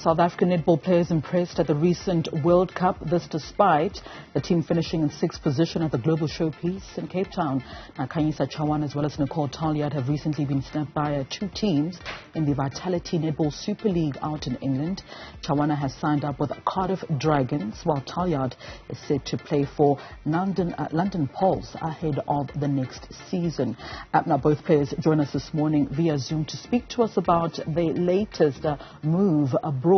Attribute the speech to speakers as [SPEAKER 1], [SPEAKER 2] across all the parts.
[SPEAKER 1] South African netball players impressed at the recent World Cup, this despite the team finishing in 6th position at the global showpiece in Cape Town. Now, Khanyisa, Chawane as well as Nichole, Taljaard have recently been snapped by two teams in the Vitality Netball Superleague out in England. Chawane has signed up with Cardiff Dragons, while Taljaard is set to play for London Pulse ahead of the next season. Now, both players join us this morning via Zoom to speak to us about the latest move abroad,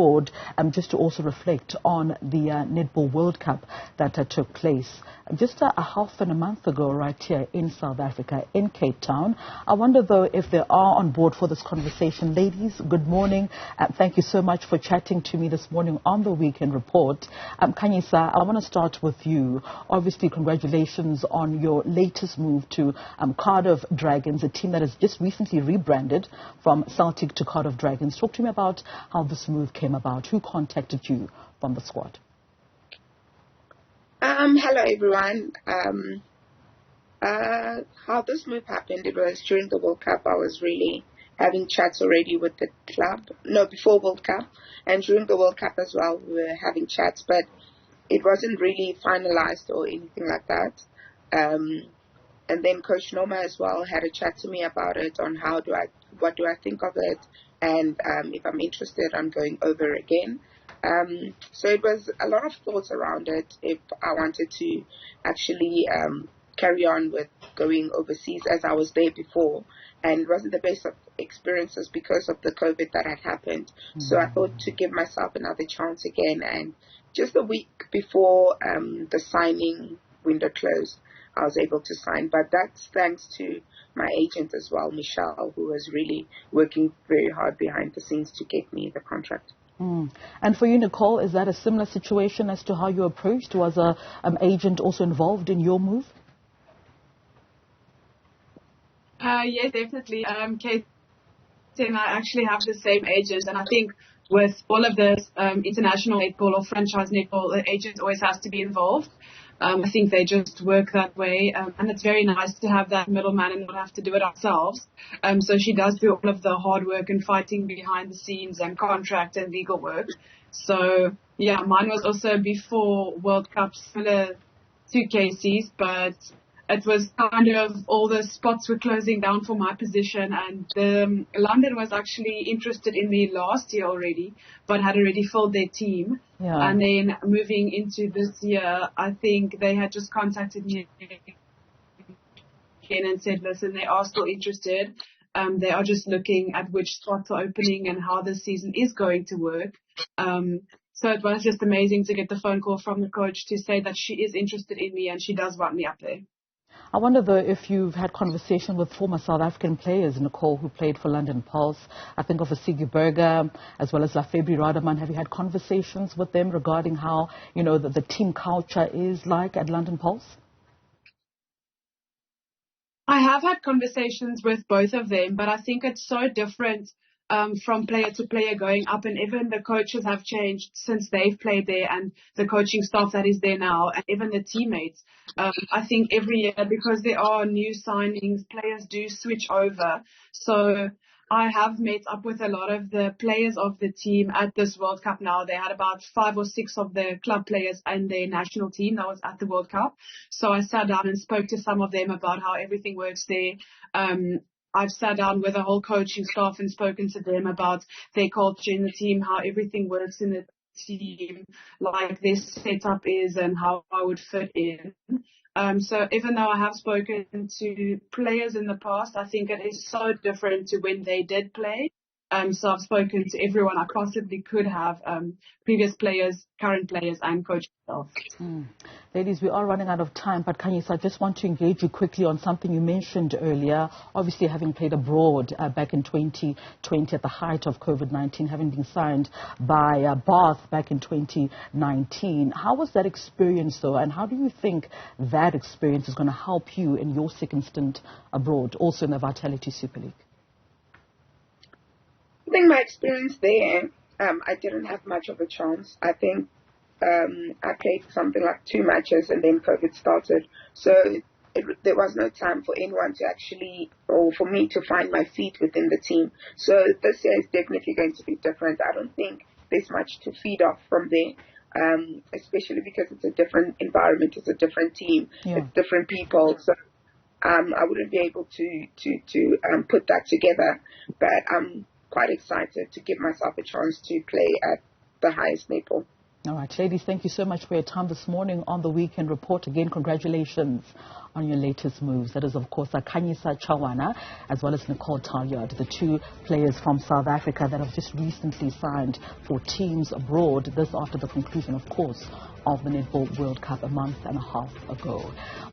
[SPEAKER 1] just to also reflect on the Netball World Cup that took place just a half and a month ago right here in South Africa, in Cape Town. I wonder, though, if they are on board for this conversation. Ladies, good morning. Thank you so much for chatting to me this morning on the Weekend Report. Khanyisa, I want to start with you. Obviously, congratulations on your latest move to Cardiff Dragons, a team that has just recently rebranded from Celtic to Cardiff Dragons. Talk to me about how this move came about. Who contacted you from the squad?
[SPEAKER 2] Hello everyone. How this move happened, it was during the World Cup. I was really having chats already with the club. No, before World Cup, and during the World Cup as well, we were having chats, but it wasn't really finalized or anything like that. And then Coach Noma as well had a chat to me about it, on what do I think of it, and if I'm interested on going over again. So it was a lot of thoughts around it, if I wanted to actually carry on with going overseas, as I was there before, and it wasn't the best of experiences because of the COVID that had happened. So I thought to give myself another chance again, and just a week before the signing window closed, I was able to sign. But that's thanks to my agent as well, Nichole, who was really working very hard behind the scenes to get me the contract.
[SPEAKER 1] And for you, Nichole, is that a similar situation as to how you approached? Was an agent also involved in your move?
[SPEAKER 3] Yes, definitely. Kate and I actually have the same agent, and I think with all of this international netball or franchise netball, the agent always has to be involved. I think they just work that way, and it's very nice to have that middleman and not have to do it ourselves. So she does do all of the hard work and fighting behind the scenes and contract and legal work. So, yeah, mine was also before World Cup, similar to Casey's, but it was kind of all the spots were closing down for my position, and London was actually interested in me last year already, but had already filled their team. Yeah. And then moving into this year, I think they had just contacted me again and said, listen, they are still interested. They are just looking at which spots are opening and how this season is going to work. So it was just amazing to get the phone call from the coach to say that she is interested in me and she does want me up there.
[SPEAKER 1] I wonder, though, if you've had conversation with former South African players, Nichole, who played for London Pulse. I think of Asigi Berger as well as Lafebvre Rademan. Have you had conversations with them regarding how, the team culture is like at London Pulse?
[SPEAKER 3] I have had conversations with both of them, but I think it's so different from player to player going up, and even the coaches have changed since they've played there, and the coaching staff that is there now, and even the teammates. I think every year, because there are new signings, players do switch over. So I have met up with a lot of the players of the team at this World Cup now. They had about 5 or 6 of the club players and their national team that was at the World Cup. So I sat down and spoke to some of them about how everything works there. I've sat down with the whole coaching staff and spoken to them about their culture in the team, how everything works in the team, like their setup is and how I would fit in. So even though I have spoken to players in the past, I think it is so different to when they did play. So I've spoken to everyone I possibly could have, previous players, current players, and coaching staff.
[SPEAKER 1] Ladies, we are running out of time, but Khanyisa, I just want to engage you quickly on something you mentioned earlier. Obviously, having played abroad back in 2020 at the height of COVID-19, having been signed by Bath back in 2019. How was that experience, though, and how do you think that experience is going to help you in your second stint abroad, also in the Vitality Superleague?
[SPEAKER 2] I think my experience there, I didn't have much of a chance. I think I played something like 2 matches and then COVID started. So there was no time for anyone to actually, or for me to find my feet within the team. So this year is definitely going to be different. I don't think there's much to feed off from there. Especially because it's a different environment, it's a different team, it's different people. So I wouldn't be able to put that together, but I'm quite excited to give myself a chance to play at the highest netball.
[SPEAKER 1] All right, ladies, thank you so much for your time this morning on the Weekend Report. Again, congratulations on your latest moves. That is, of course, Khanyisa Chawane as well as Nichole Taljaard, the two players from South Africa that have just recently signed for teams abroad. This after the conclusion, of course, of the Netball World Cup a month and a half ago.